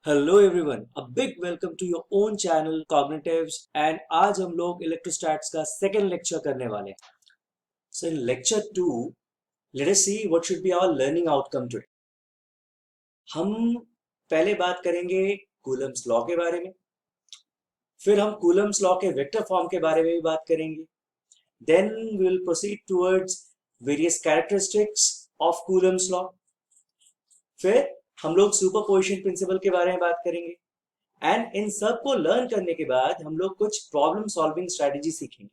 Hello everyone, a big welcome to your own channel Cognitives. And आज हम लोग इलेक्ट्रोस्टैट्स का सेकंड लेक्चर करने वाले हैं। So in lecture 2 let us see what should be our learning outcome today. हम पहले बात करेंगे कूलम्स लॉ के बारे में, फिर हम कूलम्स लॉ के वेक्टर फॉर्म के बारे में भी बात करेंगे। Then we will proceed towards various characteristics of Coulomb's law. फिर हम लोग सुपरपोजिशन प्रिंसिपल के बारे में बात करेंगे। एंड इन सब को लर्न करने के बाद हम लोग कुछ प्रॉब्लम सॉल्विंग स्ट्रेटेजी सीखेंगे।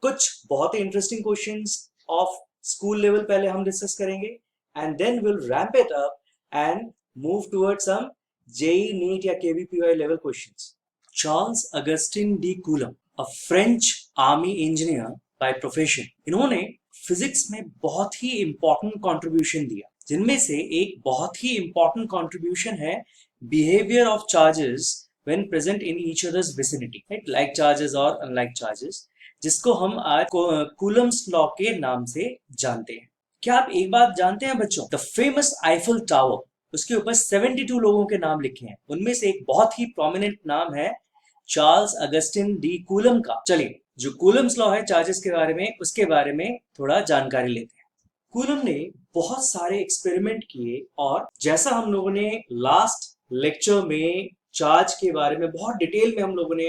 कुछ बहुत ही interesting questions of school level पहले हम डिस्कस करेंगे, and then will ramp it up and move toward some JEE NEET या KVPY level questions. Charles Augustin de Coulomb, a French army engineer by profession, इन्होंने physics में बहुत ही important contribution दिया, जिनमें से एक बहुत ही इंपॉर्टेंट कंट्रीब्यूशन है behavior of charges when present in each other's vicinity, right? Like charges और unlike charges, जिसको हम आज कूलम्स लॉ के नाम से जानते हैं। क्या आप एक बात जानते हैं बच्चों? द फेमस आईफल टावर, उसके ऊपर 72 लोगों के नाम लिखे हैं। उनमें से एक बहुत ही प्रोमिनेंट नाम है चार्ल्स अगस्टिन डी कूलम का। चलिए, जो कूलम्स लॉ है चार्जेस के बारे में, उसके बारे में थोड़ा जानकारी लेते हैं। कूलम ने बहुत सारे एक्सपेरिमेंट किए, और जैसा हम लोगों ने लास्ट लेक्चर में चार्ज के बारे में बहुत डिटेल में हम लोगों ने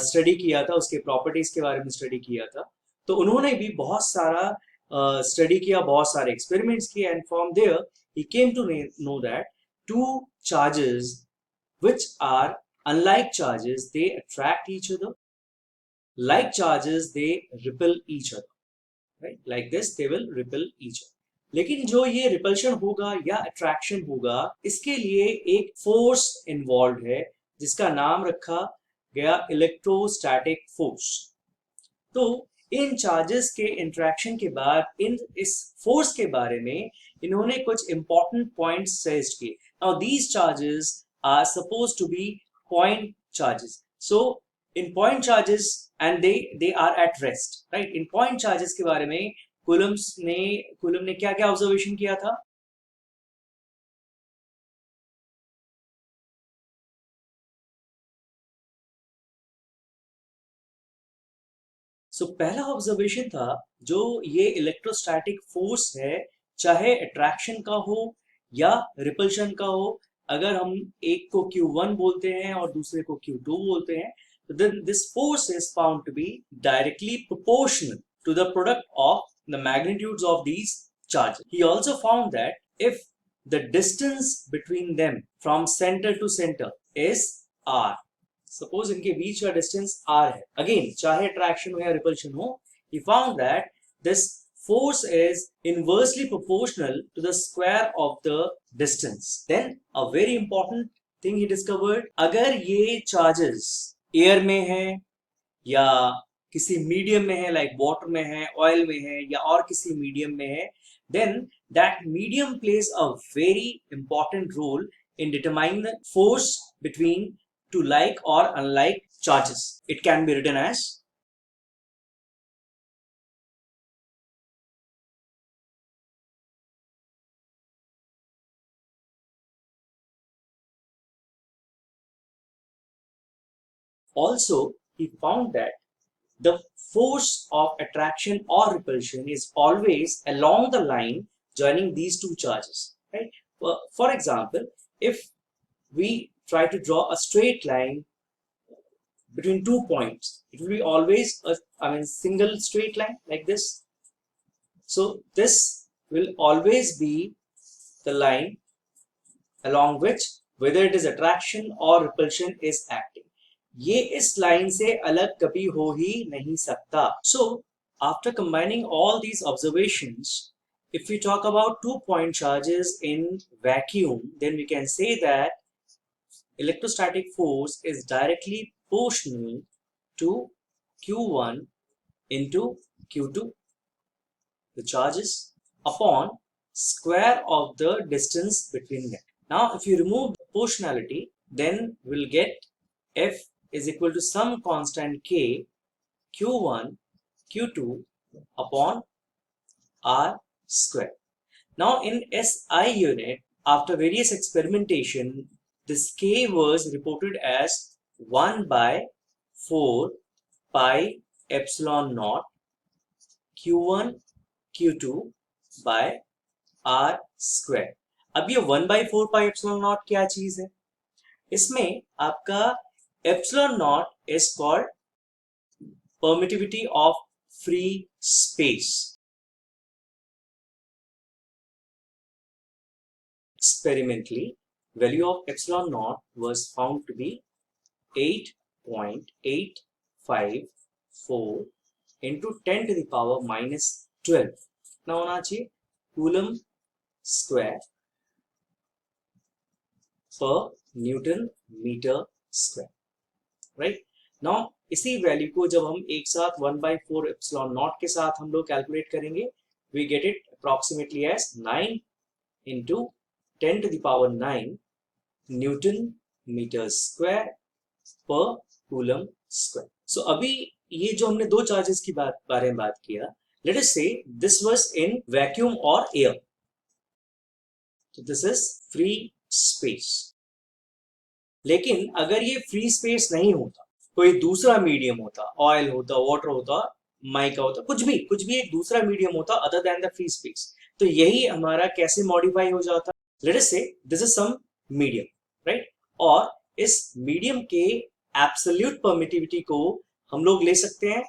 स्टडी किया था, उसके प्रॉपर्टीज के बारे में स्टडी किया था, तो उन्होंने भी बहुत सारा स्टडी किया, बहुत सारे एक्सपेरिमेंट्स किए, and from there he came to know that two charges which are unlike charges, they attract each other, like charges they repel each other, right? Like this they will repel each other. लेकिन जो ये repulsion होगा या attraction होगा, इसके लिए एक force involve है, जिसका नाम रखा गया इलेक्ट्रोस्टैटिक फोर्स। तो इन चार्जेस के इंटरेक्शन के बाद इस फोर्स के बारे में इन्होंने कुछ इंपॉर्टेंट पॉइंट्स सजेस्ट किए। Now these charges are suppose to be point charges. So in point charges and they are at rest, right? इन पॉइंट चार्जेस के बारे में कूलम ने क्या क्या ऑब्जर्वेशन किया था? पहला ऑब्जर्वेशन था, जो ये इलेक्ट्रोस्टैटिक फोर्स है, चाहे अट्रैक्शन का हो या रिपल्शन का हो, अगर हम एक को Q1 बोलते हैं और दूसरे को Q2 बोलते हैं, तो then this force is found to be directly proportional to the product of the magnitudes of these charges. He also found that if the distance between them from center to center is r, suppose इनके बीच का distance r है, again चाहे attraction हो या repulsion हो, he found that this force is inversely proportional to the square of the distance. Then a very important thing he discovered, अगर ये charges air में है या किसी मीडियम में है, लाइक वाटर में है, ऑयल में है, या और किसी मीडियम में है, then that medium plays a very important role in determining the force between two like or unlike charges. It can be written as also. He found that the force of attraction or repulsion is always along the line joining these two charges, right? For example, if we try to draw a straight line between 2 points, it will be always a single straight line like this. So this will always be the line along which whether it is attraction or repulsion is acting. ये इस line से अलग कभी हो ही नहीं सकता. So after combining all these observations, if we talk about 2-point charges in vacuum, then we can say that electrostatic force is directly proportional to Q1 into Q2, the charges, upon square of the distance between them. Now if you remove the proportionality, then we'll get F is equal to some constant K Q1 Q2 upon R square. Now in SI unit, after various experimentation, this K was reported as 1 by 4 pi epsilon naught Q1 Q2 by R square. अब ये 1 by 4 pi epsilon naught क्या चीज है? इसमें आपका epsilon naught is called permittivity of free space. Experimentally, value of epsilon naught was found to be 8.854 into 10 to the power minus 12. Now होना चाहिए coulomb square per Newton meter square. Right? Now इसी value को जब हम एक साथ 1 by 4 epsilon naught के साथ हम लोग कैलकुलेट करेंगे, we get it approximately as 9 into 10 to the power 9 Newton meter square per Coulomb square. So अभी ये जो हमने दो चार्जेस की बारे में बात किया, let us say this was in vacuum or air. So this is free space. लेकिन अगर ये फ्री स्पेस नहीं होता, कोई दूसरा मीडियम होता, ऑयल होता, वाटर होता, माइका होता, कुछ भी एक दूसरा मीडियम होता other than the free space, तो यही हमारा कैसे मॉडिफाई हो जाता? Let us say this is some medium, right? और इस मीडियम के एब्सोल्यूट परमिटिविटी को हम लोग ले सकते हैं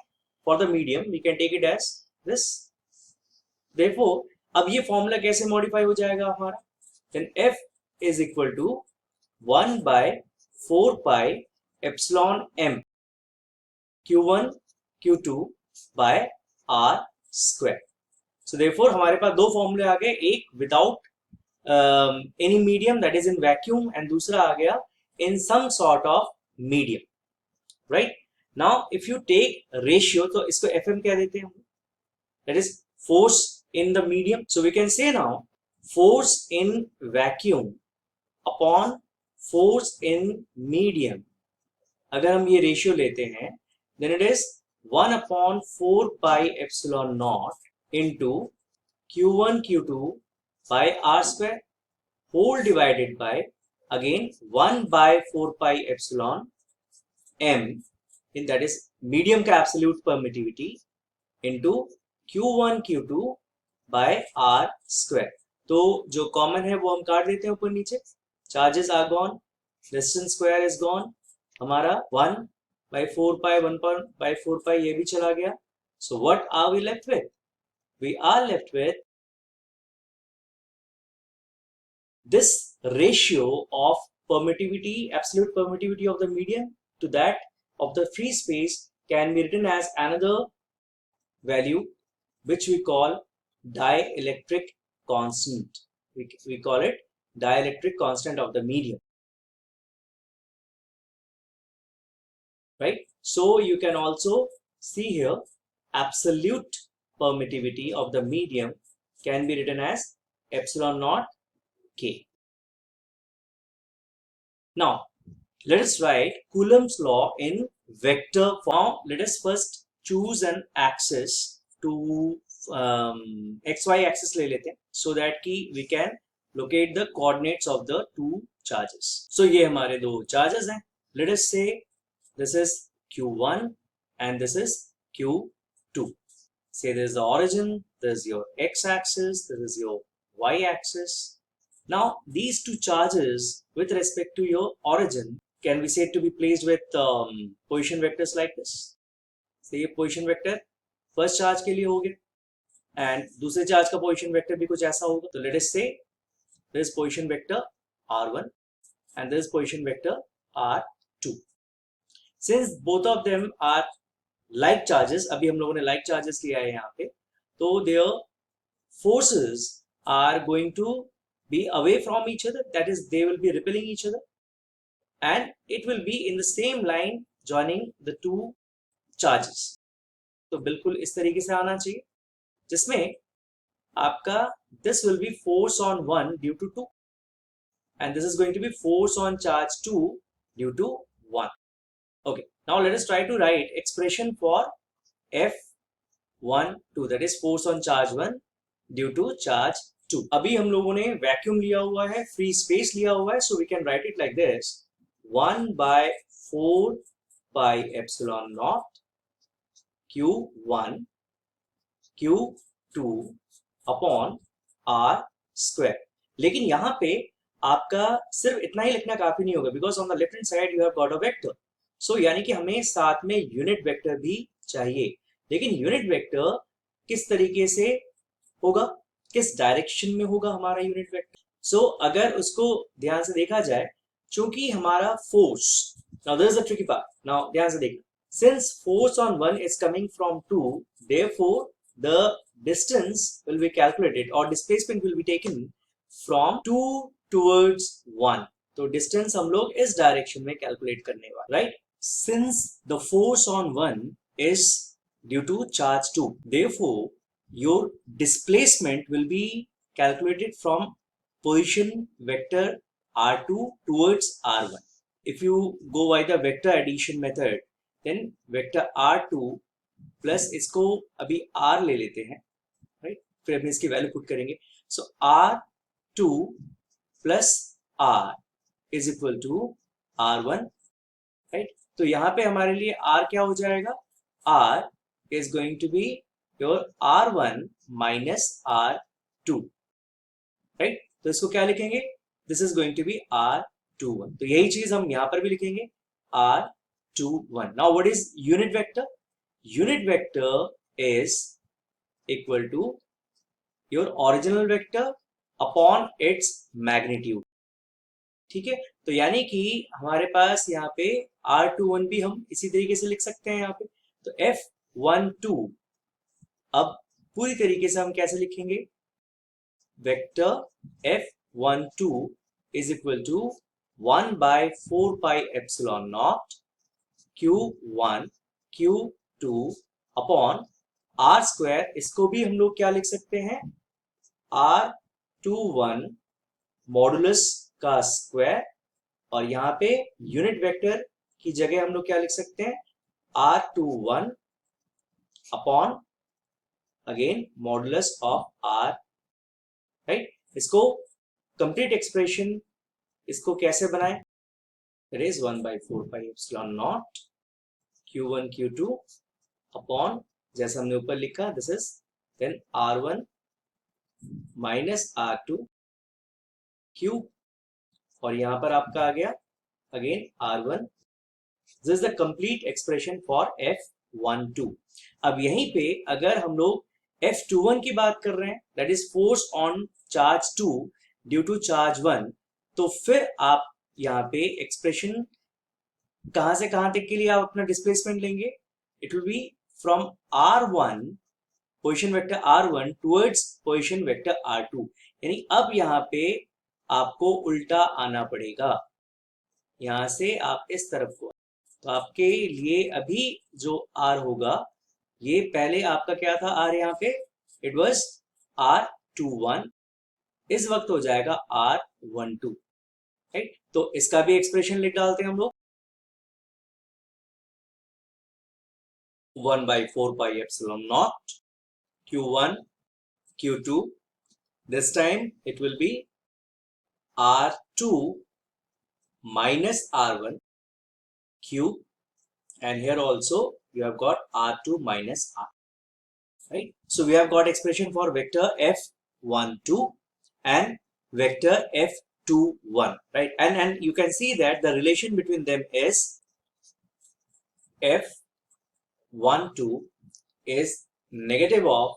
for the medium, we can take it as this. Therefore अब ये फॉर्मूला कैसे मॉडिफाई हो जाएगा हमारा? Then F is equal to 1 by 4 pi epsilon m q1 q2 by r square. So therefore हमारे पास दो फॉर्मूले आ गए, एक without any medium that is in vacuum and दूसरा आ गया in some sort of medium, right? Now if you take ratio, तो इसको FM कह देते हैं हम, that is force in the medium. So we can say now force in vacuum upon force in medium. अगर हम ये रेशियो लेते हैं, then it is 1 upon 4 pi epsilon naught into q1 q2 by r square whole divided by again 1 by 4 pi epsilon m, in that is medium का absolute permittivity into q1 q2 by r square. तो जो common है वो हम काट देते हैं ऊपर नीचे. Charges are gone, distance square is gone, हमारा 1 by 4 pi 1 by 4 pi ये भी चला गया. So what are we left with? We are left with this ratio of permittivity, absolute permittivity of the medium to that of the free space can be written as another value which we call dielectric constant. We call it dielectric constant of the medium, right? So you can also see here absolute permittivity of the medium can be written as epsilon naught K. Now let us write Coulomb's law in vector form. Let us first choose an axis to xy axis ले लेते हैं, so that कि we can locate the coordinates of the two charges. So ये हमारे दो charges हैं. Let us say this is Q1 and this is Q2. Say this is the origin, this is your x-axis, this is your y-axis. Now these two charges with respect to your origin can be said to be placed with position vectors like this. So ये position vector first charge के लिए हो गया and दूसरे charge का position vector भी कुछ ऐसा होगा. तो let us say this is position vector r1 and this is position vector r2. Since both of them are like charges, अभी हम लोगों ने like charges लिया है यहाँ पे, तो their forces are going to be away from each other, that is they will be repelling each other and it will be in the same line joining the two charges. तो बिल्कुल इस तरीके से आना चाहिए जिसमें आपका this will be force on 1 due to 2 and this is going to be force on charge 2 due to 1. Okay, now let us try to write expression for F1 2, that is force on charge 1 due to charge 2। अभी हम लोगों ने vacuum लिया हुआ है, free space लिया हुआ है, so we can write it like this 1/4 pi epsilon naught Q1 Q2 upon R square. लेकिन यहाँ पे आपका सिर्फ इतना ही लिखना काफी नहीं होगा, because on the left hand side you have got a vector. So यानी कि हमें साथ में यूनिट वेक्टर भी चाहिए। लेकिन यूनिट वेक्टर किस तरीके से होगा, किस डायरेक्शन में होगा हमारा यूनिट वेक्टर? सो अगर उसको ध्यान से देखा जाए, चूंकि हमारा force, now this is the tricky part, now ध्यान से देखना, since force on one is coming from 2, therefore the distance will be calculated or displacement will be taken from 2 towards 1. तो डिस्टेंस हम लोग इस डायरेक्शन में कैलकुलेट करने वाले, right? Since the force on one is due to charge 2, therefore your displacement will be calculated from position vector r2 towards r1. If you go by the vector addition method, then vector r2 plus इसको अभी r ले लेते हैं, right? फिर अपने इसकी value put करेंगे। So r2 plus r is equal to r1, right? तो यहाँ पे हमारे लिए r क्या हो जाएगा? r is going to be your r1 minus r2, right? तो इसको क्या लिखेंगे? This is going to be r21। तो यही चीज हम यहाँ पर भी लिखेंगे, r21। Now what is unit vector? Unit vector is equal to your original vector upon its magnitude। ठीक है, तो यानी कि हमारे पास यहाँ पे R21 भी हम इसी तरीके से लिख सकते हैं यहाँ पे। तो F12 अब पूरी तरीके से हम कैसे लिखेंगे? Vector F12 is equal to 1/4 pi epsilon naught Q1 Q2 upon R square. इसको भी हम लोग क्या लिख सकते हैं? R21 मॉडुलस का स्क्वायर, और यहाँ पे यूनिट वेक्टर की जगह हम लोग क्या लिख सकते हैं? R21 upon again modulus of R, right? इसको कंप्लीट एक्सप्रेशन इसको कैसे बनाएं? It is 1/4 pi epsilon naught Q1 Q2 upon, जैसा हमने ऊपर लिखा, this is then R1 minus R2 cube, और यहां पर आपका आ गया again R1। This is the complete expression for F12। अब यहीं पे अगर हम लोग F21 की बात कर रहे हैं, that is force on charge 2 due to charge 1, तो फिर आप यहाँ पे एक्सप्रेशन कहां से कहां तक के लिए आप अपना डिस्प्लेसमेंट लेंगे? It will be from R1 position vector R1 towards position vector R2। यानी अब यहाँ पे आपको उल्टा आना पड़ेगा, यहां से आप इस तरफ को। तो आपके लिए अभी जो R होगा, ये पहले आपका क्या था R यहाँ पे? इट वाज R21, इस वक्त हो जाएगा R12, राइट? तो इसका भी एक्सप्रेशन लिख डालते हैं हम लोग, 1/4 pi epsilon naught Q1 Q2. This time it will be R2 minus R1 cube, and here also you have got R2 minus R, right? So we have got expression for vector F12 and vector F21, right? And you can see that the relation between them is F12 is negative of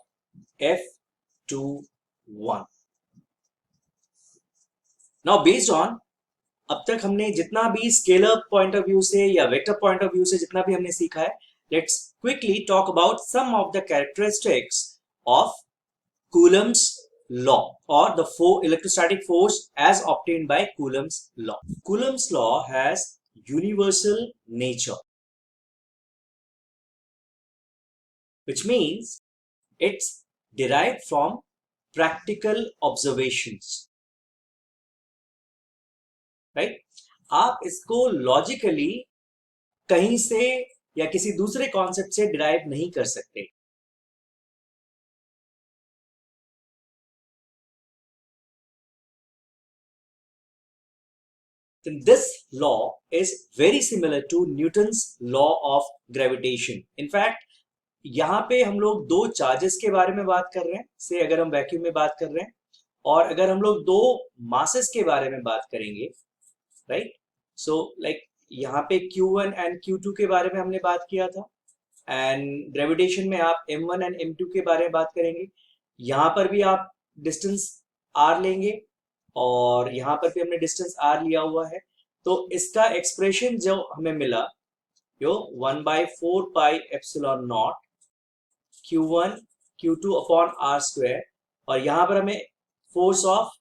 F21. Now based on अब तक हमने जितना भी scalar point of view से या vector point of view से जितना भी हमने सीखा है, let's quickly talk about some of the characteristics of Coulomb's law or the electrostatic force as obtained by Coulomb's law. Coulomb's law has universal nature, which means it's derived from practical observations, right? आप इसको logically कहीं से या किसी दूसरे concept से derive नहीं कर सकते। then this law is very similar to Newton's law of gravitation. In fact, यहाँ पे हम लोग दो चार्जेस के बारे में बात कर रहे हैं, से अगर हम वैक्यूम में बात कर रहे हैं, और अगर हम लोग दो मासेस के बारे में बात करेंगे, राइट, सो लाइक यहाँ पे Q1 एंड Q2 के बारे में हमने बात किया था, एंड ग्रेविटेशन में आप M1 एंड M2 के बारे में बात करेंगे। यहाँ पर भी आप डिस्टेंस r लेंगे और यहाँ पर भी हमने डिस्टेंस r लिया हुआ है, तो इसका एक्सप्रेशन जो हमें मिला यो 1/4 pi epsilon naught Q1 Q2 upon r square, और यहाँ पर हमें फोर्स ऑफ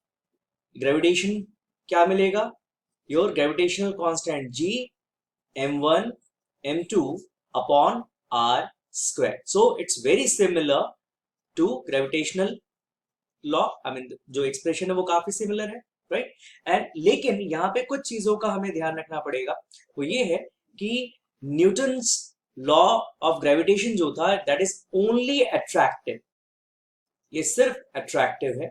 ग्रेविटेशन क्या मिलेगा, your gravitational constant G M1 M2 upon r square. So it's very similar to gravitational law. I mean जो एक्सप्रेशन है वो काफी सिमिलर है, राइट, एंड लेकिन यहाँ पे कुछ चीजों का हमें ध्यान रखना पड़ेगा, वो ये है कि न्यूटन्स लॉ ऑफ ग्रेविटेशन जो था दैट इज ओनली अट्रैक्टिव, ये सिर्फ अट्रैक्टिव है,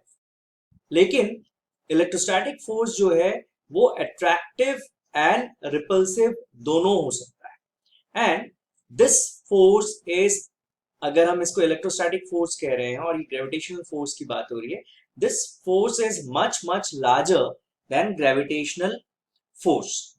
लेकिन इलेक्ट्रोस्टैटिक फोर्स जो है वो अट्रैक्टिव एंड रिपल्सिव दोनों हो सकता है। एंड दिस फोर्स इज, अगर हम इसको इलेक्ट्रोस्टैटिक फोर्स कह रहे हैं और ये ग्रेविटेशनल फोर्स की बात हो रही है, this force is much much larger than gravitational force,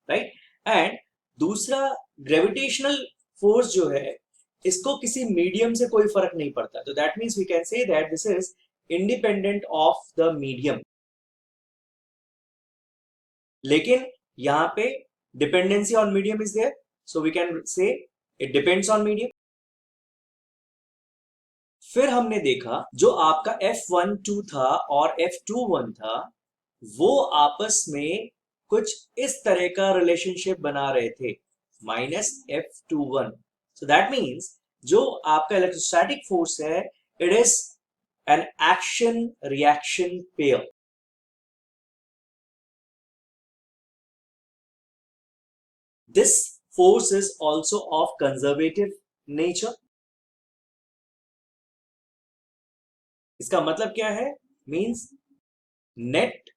right. And दूसरा, ग्रेविटेशनल फोर्स जो है इसको किसी मीडियम से कोई फर्क नहीं पड़ता, तो that means we can say that this is independent of the medium. लेकिन यहाँ पे dependency on medium is there, so we can say it depends on medium. फिर हमने देखा जो आपका F12 था और F21 था, वो आपस में कुछ इस तरह का रिलेशनशिप बना रहे थे, -F21। सो दैट मीन्स जो आपका इलेक्ट्रोस्टैटिक फोर्स है it is an action reaction pair. This force is also of conservative nature. इसका मतलब क्या है? Means net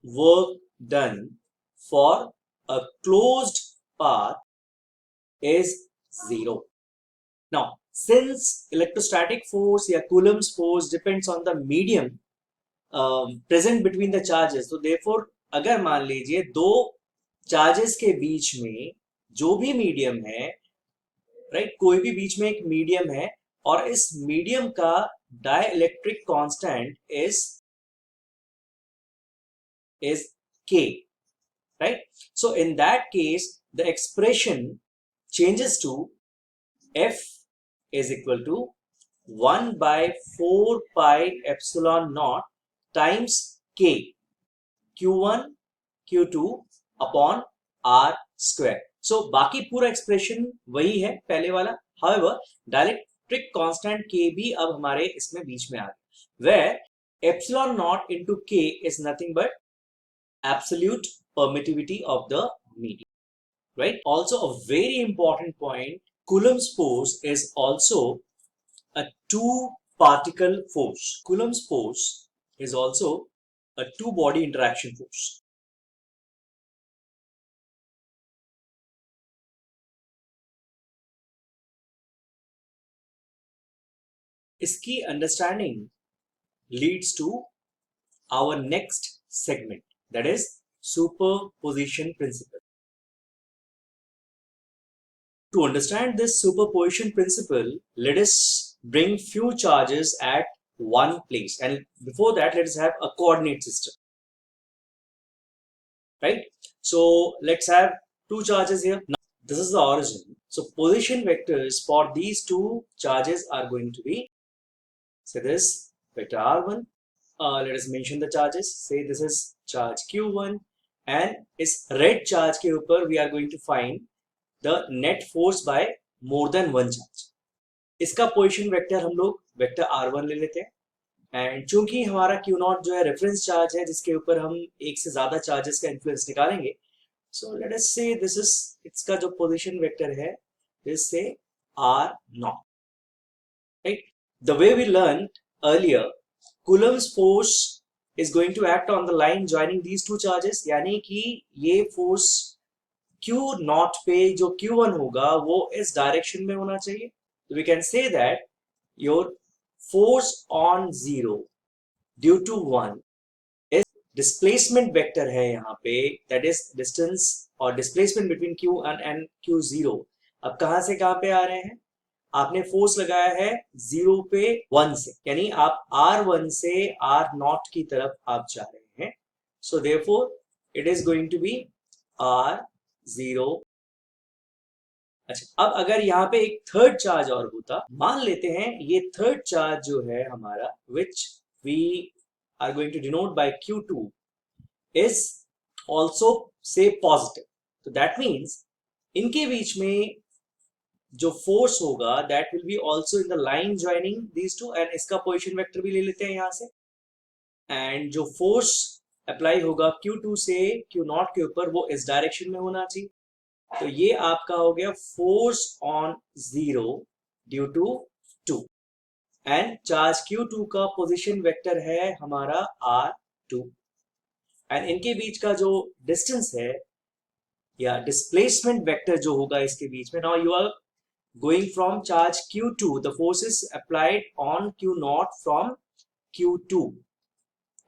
work done for a closed path is zero. Now, since electrostatic force या Coulomb's force depends on the medium present between the charges, so therefore अगर मान लीजिए दो charges के बीच में जो भी मीडियम है, राइट, कोई भी बीच में एक मीडियम है और इस मीडियम का dielectric constant is K, right? So in that case the expression changes to F is equal to 1/4 pi epsilon naught times K, Q1 Q2 upon r square. So बाकी पूरा एक्सप्रेशन वही है पहले वाला, हाउएवर डाइलेक्ट्रिक कांस्टेंट K भी अब हमारे इसमें बीच में आ गया, where epsilon naught into K is nothing but absolute permittivity of the medium, right. Also a very important point, Coulomb's force is also a two particle force. Coulomb's force is also a two body interaction force. इसकी understanding leads to our next segment, that is superposition principle. To understand this superposition principle, let us bring few charges at one place, and before that let us have a coordinate system, right? So let's have two charges here. Now this is the origin, so position vectors for these two charges are going to be, say this vector r1, let us mention the charges, say this is charge q1, and इस red charge के ऊपर we are going to find the net force by more than one charge. इसका position vector हम लोग vector r1 ले लेते हैं, and चूंकि हमारा q0 जो है रेफरेंस चार्ज है जिसके ऊपर हम एक से ज्यादा चार्जेस का इन्फ्लुएंस निकालेंगे, so let us say this is, इसका जो पोजीशन वेक्टर है दिस से r0, right. The way we learned earlier, Coulomb's force is going to act on the line joining these two charges, यानी कि ये force Q not पे जो Q1 होगा वो इस डायरेक्शन में होना चाहिए. So we can say that your force on 0 due to 1 is displacement vector है यहाँ पे, that is distance और displacement between Q1 and Q0. अब कहाँ से कहाँ पे आ रहे हैं? आपने फोर्स लगाया है 0 पे 1 से, यानी आप R1 से R0 की तरफ आप जा रहे हैं. So therefore it is going to be R0. अच्छा, अब अगर यहाँ पे एक थर्ड चार्ज और होता, मान लेते हैं ये थर्ड चार्ज जो है हमारा, which we are going to denote by Q2, is also say positive. So that means इनके बीच में जो फोर्स होगा that will be also in the line joining these two, and इसका पोजीशन वेक्टर भी ले लेते हैं यहाँ से, एंड जो फोर्स अप्लाई होगा Q2 से Q0 के ऊपर वो इस डायरेक्शन में होना चाहिए. तो ये आपका हो गया force on 0 due to 2, and charge Q2 का पोजीशन वेक्टर है हमारा R2, एंड इनके बीच का जो डिस्टेंस है या डिस्प्लेसमेंट वेक्टर जो होगा इसके बीच में, now you are going from charge Q2, the force is applied on Q0 from Q2,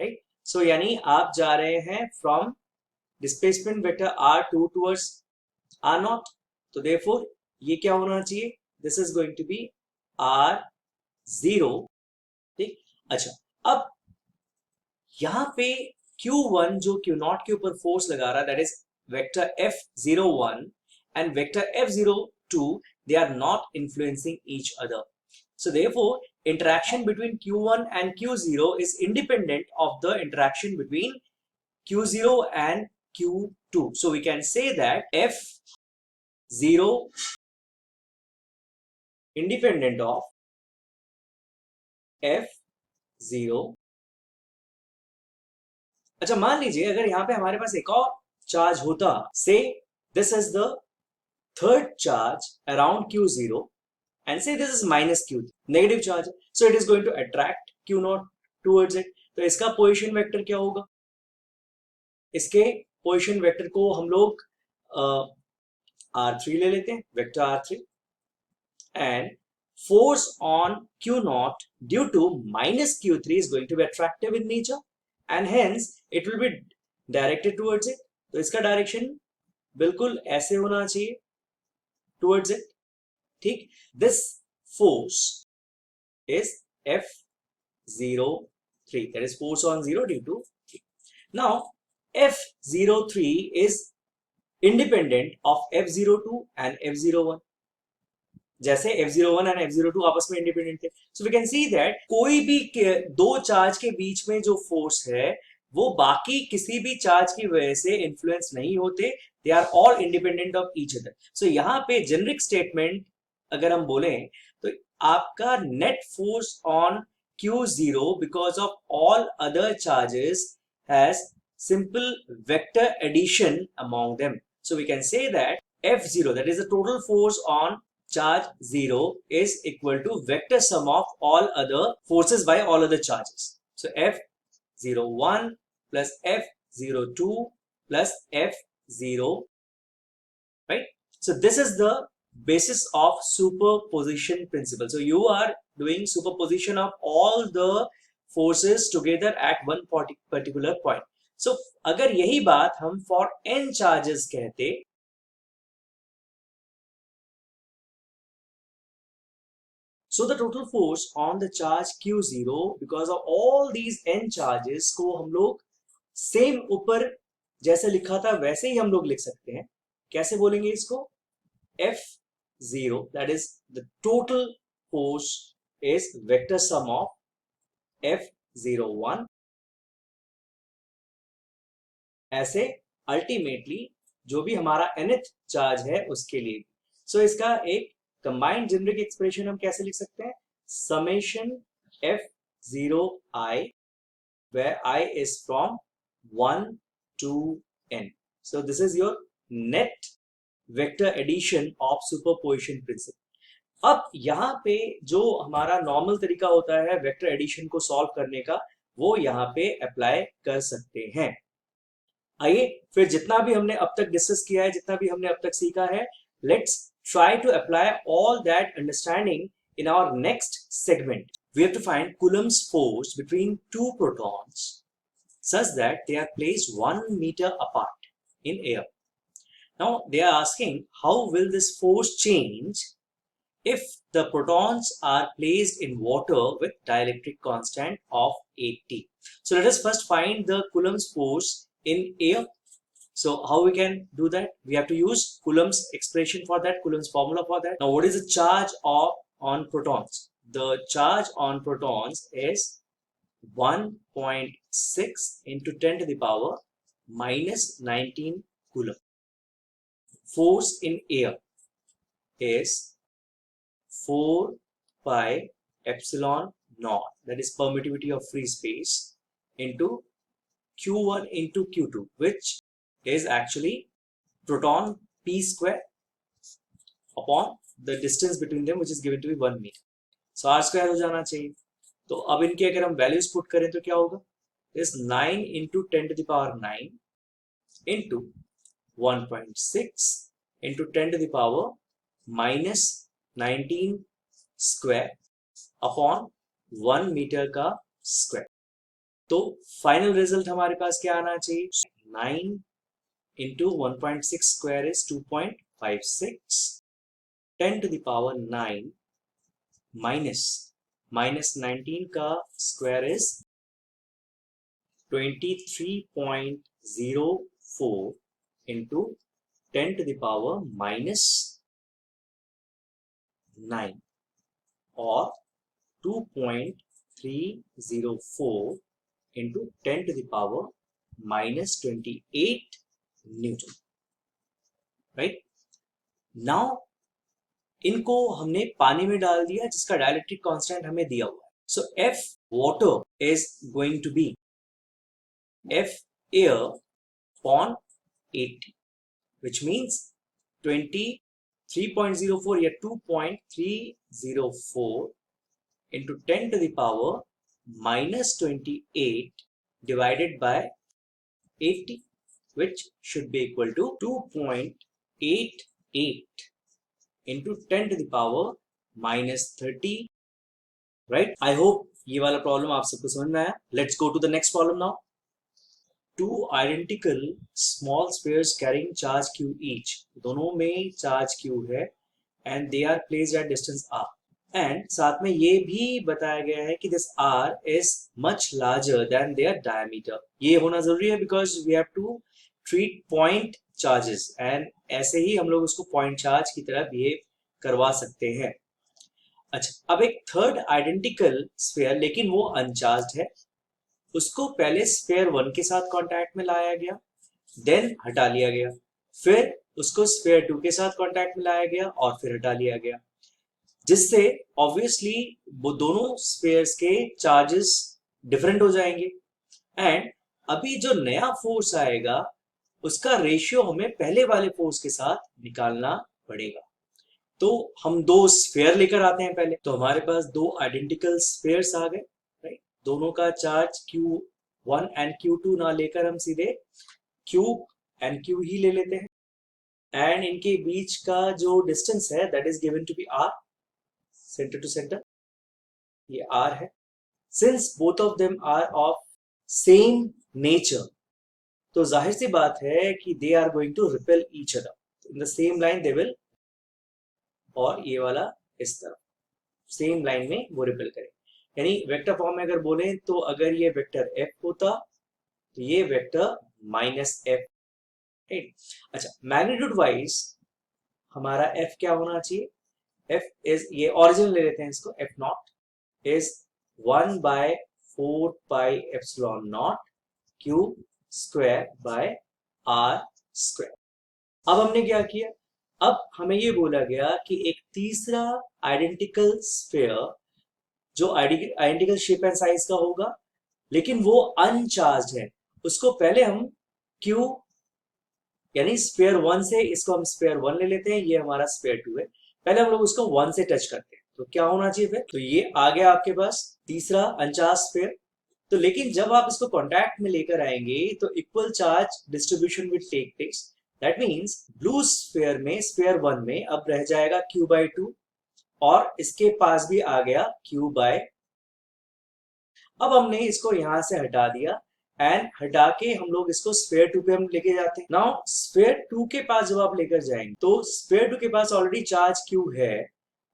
right? So यानी आप जा रहे हैं from displacement vector R2 towards R0, तो therefore ये क्या होना चाहिए? This is going to be R0, ठीक. अच्छा, अब यहाँ पे Q1 जो Q0 के ऊपर फोर्स लगा रहा है, that is vector F01 and vector F02, they are not influencing each other. So therefore, interaction between Q1 and Q0 is independent of the interaction between Q0 and Q2. So we can say that F0 independent of F0. अच्छा, मान लीजिए अगर यहाँ पे हमारे पास एक और charge होता, say this is the third charge around Q0, and say this is minus Q, negative charge, so it is going to attract Q0 towards it. तो इसका पोजीशन वेक्टर क्या होगा? इसके पोजीशन वेक्टर को हम लोग R3 ले लेते हैं, vector R3, and force on Q0 due to minus Q3 is going to be attractive in nature, and hence it will be directed towards it. तो इसका डायरेक्शन बिल्कुल ऐसे होना चाहिए, towards it, ठीक. This force is F03, that is force on 0 due to 3. Now F03 is independent of F02 and F01, जैसे F01 and F02 आपस में इंडिपेंडेंट थे. So we can see that कोई भी दो चार्ज के बीच में जो फोर्स है वो बाकी किसी भी चार्ज की वजह से इन्फ्लुएंस नहीं होते, they are all independent of each other. So यहाँ पे जेनरिक स्टेटमेंट अगर हम बोलें तो आपका net force on Q0 because of all other charges has simple vector addition among them. So we can say that F0, that is the total force on charge 0, is equal to vector sum of all other forces by all other charges. So F01 plus F02 plus F0, right? So this is the basis of superposition principle. So you are doing superposition of all the forces together at one particular point. So अगर यही बात हम for n charges कहते, so the total force on the charge Q0 because of all these n charges को हम लोग same ऊपर जैसे लिखा था वैसे ही हम लोग लिख सकते हैं. कैसे बोलेंगे इसको? F0, that is the total force is vector sum of F01, ऐसे अल्टीमेटली जो भी हमारा nth चार्ज है उसके लिए. सो इसका एक कंबाइंड जेनरिक एक्सप्रेशन हम कैसे लिख सकते हैं? Summation F0i, where I is from 1 to n. So this is your net vector addition of superposition principle. अब यहाँ पे जो हमारा नॉर्मल तरीका होता है वेक्टर एडिशन को सॉल्व करने का, वो यहाँ पे अप्लाई कर सकते हैं। आइए फिर जितना भी हमने अब तक डिस्कस किया है, जितना भी हमने अब तक सीखा है, let's try to apply all that understanding in our next segment. We have to find Coulomb's force between two protons such that they are placed 1 meter apart in air. Now they are asking how will this force change if the protons are placed in water with dielectric constant of 8T. So let us first find the Coulomb's force in air. So how we can do that? We have to use Coulomb's expression for that, Coulomb's formula for that. Now what is the charge on protons? The charge on protons is 1.6 into 10 to the power minus 19 Coulomb. Force in air is 4 pi epsilon naught, that is permittivity of free space, into Q1 into Q2, which is actually proton p square upon the distance between them, which is given to be 1 meter. So r square हो जाना चाहिए. तो अब इनके अगर हम values put करें तो क्या होगा? इस 9 into 10 to the power 9 into 1.6 into 10 to the power minus 19 square upon 1 meter का square. तो फाइनल रिजल्ट हमारे पास क्या आना चाहिए? 9 into 1.6 square is 2.56, 10 to the power 9 minus 19 का square is 23.04 into 10 to the power minus 9 or 2.304 into 10 to the power minus 28 Newton. Right? Now इनको हमने पानी में डाल दिया जिसका डायलेक्ट्रिक कांस्टेंट हमें दिया हुआ है. So F water is going to be F air upon 80, which means 23.04 या 2.304 into 10 to the power minus 28 divided by 80, which should be equal to 2.88 into 10 to the power minus 30. Right? I hope ये वाला problem आप सबको समझ में आया. Let's go to the next problem now. Two identical small spheres carrying charge q each. दोनों में charge q है and they are placed at distance r. And साथ में ये भी बताया गया है कि this r is much larger than their diameter. ये होना जरूरी है because we have to treat point charges and ऐसे ही हम लोग उसको point charge की तरह behave करवा सकते हैं. अच्छा, अब एक थर्ड आइडेंटिकल स्फीयर लेकिन वो अनचार्ज्ड है, उसको पहले स्फीयर 1 के साथ कांटेक्ट में लाया गया, देन हटा लिया गया, फिर उसको स्फीयर 2 के साथ कांटेक्ट में लाया गया और फिर हटा लिया गया, जिससे ऑब्वियसली वो दोनों स्फीयर्स के चार्जेस डिफरेंट हो जाएंगे. एंड अभी जो नया फोर्स आएगा उसका रेशियो हमें पहले वाले फोर्स के साथ निकालना पड़ेगा. तो हम दो स्फीयर लेकर आते हैं पहले. तो हमारे पास दो आइडेंटिकल स्फीयर्स आ गए, राइट. दोनों का चार्ज Q1 एंड Q2 ना लेकर हम सीधे Q एंड Q ही ले लेते हैं. एंड इनके बीच का जो डिस्टेंस है that is given to be R, centre to centre, ये R है. Since both of them are of same nature, तो जाहिर सी बात है कि they are going to repel each other in the same line. They will, और ये वाला इस तरफ सेम लाइन में वो रिपेल करें. यानी वेक्टर फॉर्म में अगर बोले तो अगर ये वेक्टर F होता तो ये वेक्टर माइनस F. अच्छा, मैग्नीट्यूड वाइज हमारा F क्या होना चाहिए? F इज, ये ओरिजिन ले लेते हैं इसको, F not is 1 by 4 pi epsilon naught Q square by R square. अब हमने क्या किया? अब हमें ये बोला गया कि एक तीसरा आइडेंटिकल स्फीयर जो आइडेंटिकल शेप एंड साइज का होगा लेकिन वो अनचार्ज्ड है, उसको पहले हम Q यानी स्फीयर 1 से, इसको हम स्फीयर 1 ले लेते हैं, ये हमारा स्फीयर 2 है, पहले हम लोग उसको 1 से टच करते हैं. तो क्या होना चाहिए फिर? तो ये आ गया आपके पास तीसरा अनचार्ज्ड स्फीयर. तो लेकिन जब आप इसको कॉन्टैक्ट में लेकर आएंगे तो equal charge distribution will take place. That means blue sphere में, स्फीयर 1 में अब रह जाएगा Q/2 और इसके पास भी आ गया Q/। अब हमने इसको यहां से हटा दिया एंड हटा के हम लोग इसको स्फीयर 2 पे हम लेके जाते हैं। नाउ स्फीयर 2 के पास जब आप लेकर जाएंगे तो स्फीयर 2 के पास ऑलरेडी चार्ज Q है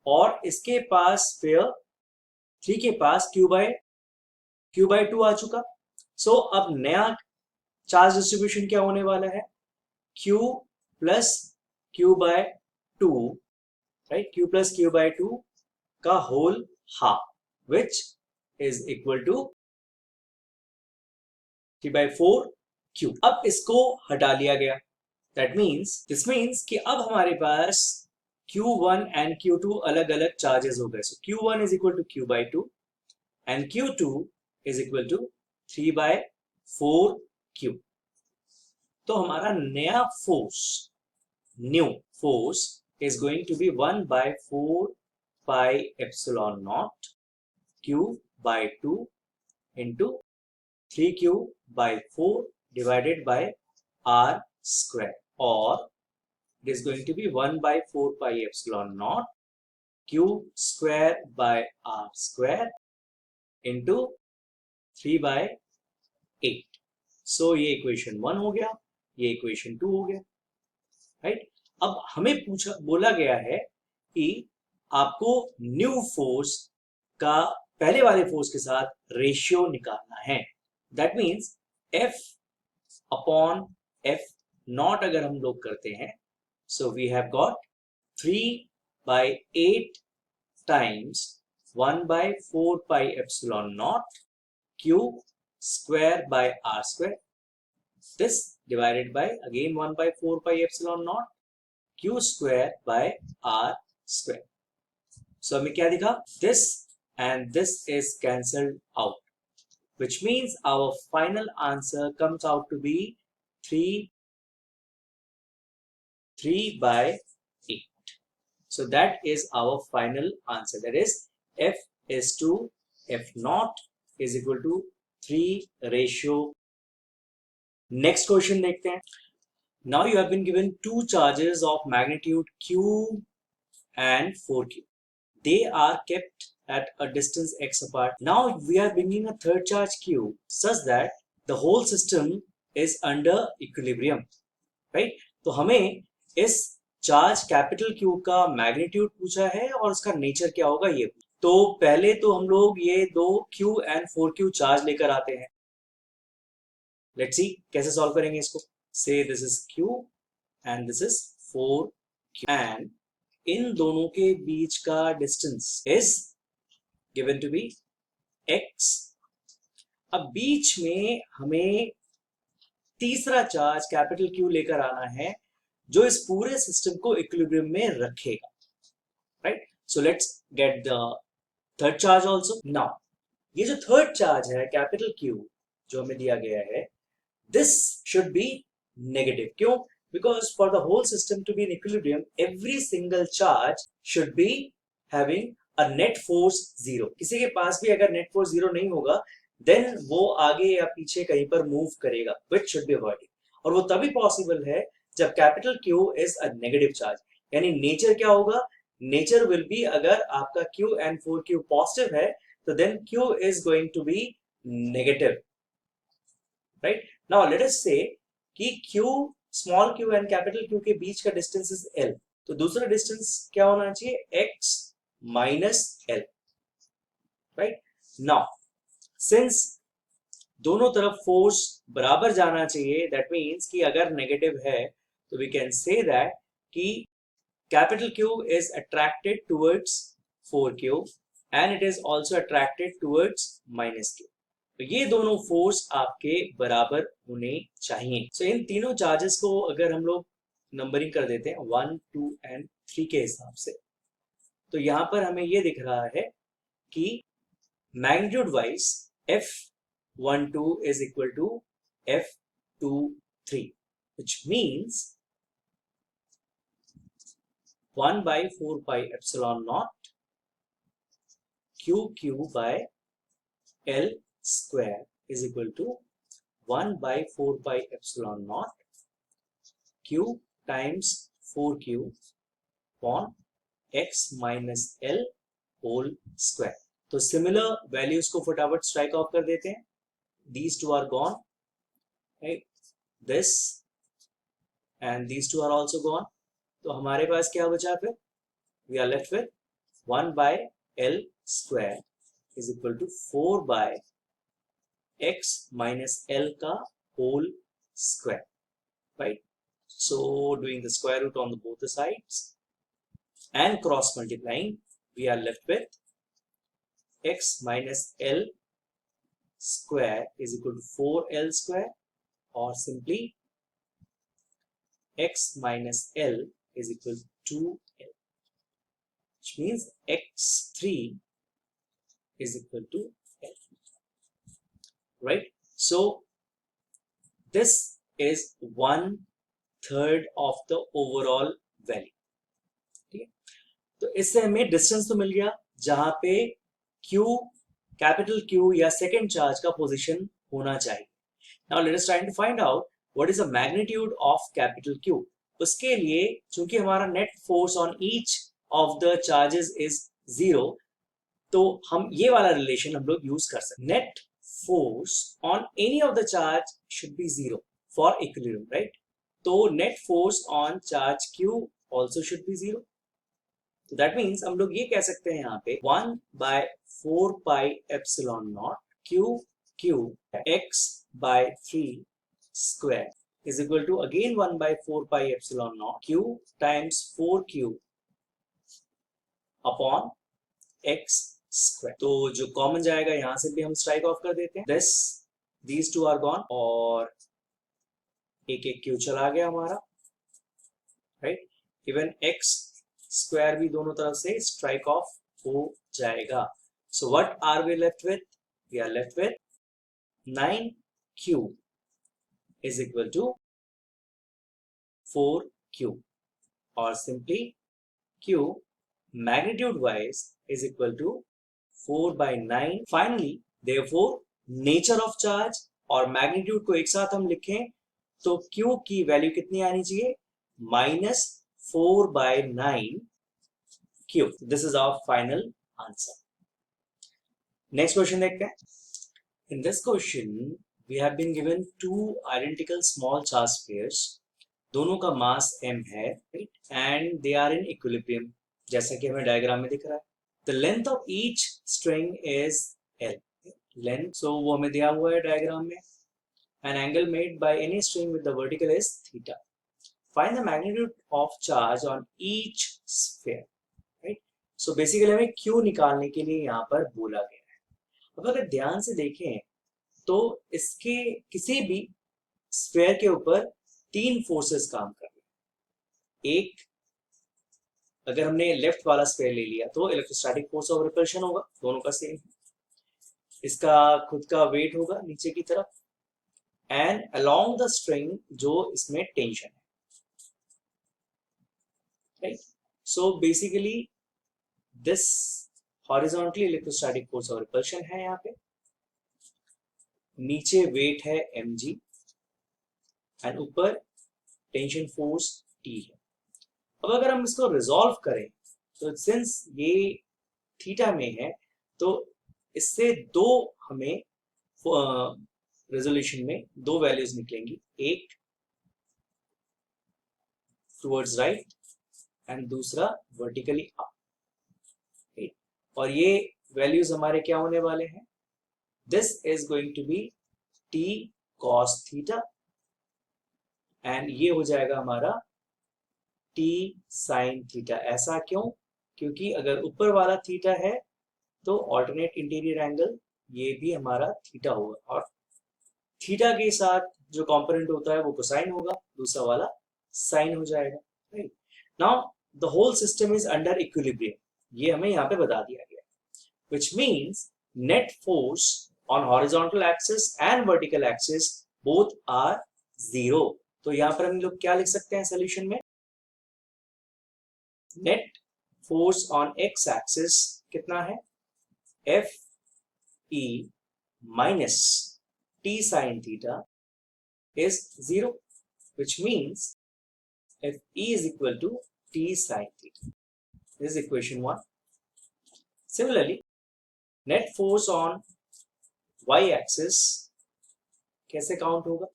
और इसके पास स्फीयर 3 के पास Q/2 आ चुका। सो अब नया चार्ज डिस्ट्रीब्यूशन क्या होने वाला है? Q plus Q/2, right? Q plus Q/2 का whole half, which is equal to 3/4Q। अब इसको हटा लिया गया। दिस मीन्स कि अब हमारे पास Q1 एंड Q2 अलग अलग चार्जेस हो गए। So Q1 is equal to Q/2 and Q2 is equal to 3/4Q। तो हमारा नया force, new force is going to be 1/4 pi epsilon naught Q/2 into 3Q/4 divided by R square, or it is going to be 1/4 pi epsilon naught Q square by R square into 3/8। सो ये equation 1 हो गया, ये equation 2 हो गया, right? अब हमें बोला गया है कि आपको न्यू फोर्स का पहले वाले फोर्स के साथ रेशियो निकालना है। That means F upon F naught अगर हम लोग करते हैं, so we have got 3/8 times 1/4 pi epsilon naught Q square by R square, this divided by again 1/4 pi epsilon naught Q square by R square। So हमें क्या दिखा? This and this is cancelled out, which means our final answer comes out to be 3/8। So that is our final answer. That is F is to F naught is equal to 3 ratio। Next question देखते हैं। Now you have been given two charges of magnitude Q and 4Q. They are kept at a distance x apart. Now we are bringing a third charge Q such that the whole system is under equilibrium, right? तो हमें इस charge capital Q का magnitude पूछा है और उसका nature क्या होगा ये। तो पहले तो हम लोग ये दो Q and 4Q चार्ज लेकर आते हैं। लेट्स सी कैसे सॉल्व करेंगे इसको। Say this is Q and this is 4Q and इन दोनों के बीच का distance is given to be x। अब बीच में हमें तीसरा चार्ज कैपिटल Q लेकर आना है जो इस पूरे सिस्टम को इक्विलिब्रियम में रखेगा, right? So let's get the third charge also. Now ये जो थर्ड चार्ज है कैपिटल Q जो हमें दिया गया है, this should be negative। क्यों? Because for the whole system to be in equilibrium, every single charge should be having a net force 0। किसी के पास भी अगर net force 0 नहीं होगा then वो आगे या पीछे कहीं पर मूव करेगा, which should be avoided। और वो तभी पॉसिबल है जब capital Q is a negative charge। यानी नेचर क्या होगा? नेचर विल बी, अगर आपका Q and 4Q पॉजिटिव है तो then Q is going to be negative, right? Now let us say कि Q, small q and capital Q के बीच का डिस्टेंस इज L। तो दूसरा डिस्टेंस क्या होना चाहिए? X minus L, right? Now since दोनों तरफ फोर्स बराबर जाना चाहिए, that means कि अगर नेगेटिव है तो we can say that कि capital Q is attracted towards 4Q and it is also attracted towards minus Q। तो ये दोनों फोर्स आपके बराबर होने चाहिए। सो इन तीनों चार्जेस को अगर हम लोग नंबरिंग कर देते हैं 1, 2 and 3 के हिसाब से, तो यहाँ पर हमें ये दिख रहा है कि magnitude wise F12 is equal to F23, which means 1/4 pi epsilon naught QQ by L square is equal to 1 by 4 pi epsilon naught q times 4q upon x minus l whole square. तो similar values को फटाफट strike off कर देते हैं. These two are gone, right? This and these two are also gone. तो हमारे पास क्या बचा फिर? We are left with 1 by L square is equal to 4 by x minus L का whole square, right? So doing the square root on both the sides and cross multiplying, we are left with x minus L square is equal to 4L square, or simply x minus L is equal to 2L, which means x3 is equal to L, right? So this is 1/3 of the overall value. ठीक है, तो इससे हमें distance तो मिल गया जहां पे Q, capital Q या सेकेंड चार्ज का पोजीशन होना चाहिए. Now let us try to find out what is the magnitude of capital Q. उसके लिए चूंकि हमारा net force on each of the charges is 0, तो हम ये वाला रिलेशन हम लोग यूज कर सकते. Net force on any of the charge should be 0 for equilibrium, right? तो net force on charge Q also should be 0. So that means हम लोग ये कह सकते हैं यहाँ पे 1 by 4 pi epsilon naught q x by 3 square is equal to again 1 by 4 pi epsilon naught q times 4q upon x square. तो जो कॉमन जाएगा यहाँ से भी हम स्ट्राइक ऑफ कर देते हैं. these two are gone और एक q चला गया हमारा, राइट? इवन x स्क्वायर भी दोनों तरफ से स्ट्राइक ऑफ हो जाएगा. So what are we left with? We are left with 9q is equal to 4q, or simply q magnitude wise is equal to 4 by 9. Finally, therefore nature of charge और magnitude को एक साथ हम लिखें तो q की value कितनी आनी चाहिए? -4 by 9 q. This is our final answer. Next question देखते हैं. In this question, we have been given two identical small charge spheres. दोनों का मास m है, right? And they are in equilibrium, जैसा कि हमें डायग्राम में दिख रहा है. The length of each string is L. Length, so वो हमें दिया हुआ है डायग्राम में. An angle made by any string with the vertical is theta. Find the magnitude of charge on each sphere, right? So basically हमें Q निकालने के लिए यहाँ पर बोला गया है. अब अगर ध्यान से देखें तो इसके किसी भी स्फीयर के ऊपर 3 फोर्सेस काम कर रहे हैं. एक, अगर हमने लेफ्ट वाला स्फीयर ले लिया तो इलेक्ट्रोस्टैटिक फोर्स ऑफ रिपल्शन होगा, दोनों का सेम. इसका खुद का वेट होगा नीचे की तरफ, एंड अलोंग द स्ट्रिंग जो इसमें टेंशन है, right? So basically this horizontally electrostatic force of repulsion है यहाँ पे, नीचे वेट है mg एंड ऊपर टेंशन फोर्स T है. अब अगर हम इसको रिजॉल्व करें तो सिंस ये थीटा में है तो इससे दो हमें रेजोल्यूशन में दो वैल्यूज निकलेंगी, एक टुवर्ड्स राइट एंड दूसरा वर्टिकली अप. और ये वैल्यूज हमारे क्या होने वाले हैं? This is going to be t cos theta and ये हो जाएगा हमारा t sin थीटा. ऐसा क्यों? क्योंकि अगर ऊपर वाला थीटा है तो ऑल्टरनेट इंटीरियर एंगल ये भी हमारा थीटा होगा, और थीटा के साथ जो कंपोनेंट होता है वो कोसाइन होगा, दूसरा वाला साइन हो जाएगा, right? Now the whole system is under equilibrium, ये हमें यहाँ पे बता दिया गया, which means net force on horizontal axis and vertical axis both are 0. तो यहाँ पर हम लोग क्या लिख सकते हैं सोल्यूशन में? net force on x axis कितना है? F E minus t sin theta is 0, which means Fe is equal to t sin theta. This is equation 1. Similarly, net force on y-axis कैसे काउंट होगा?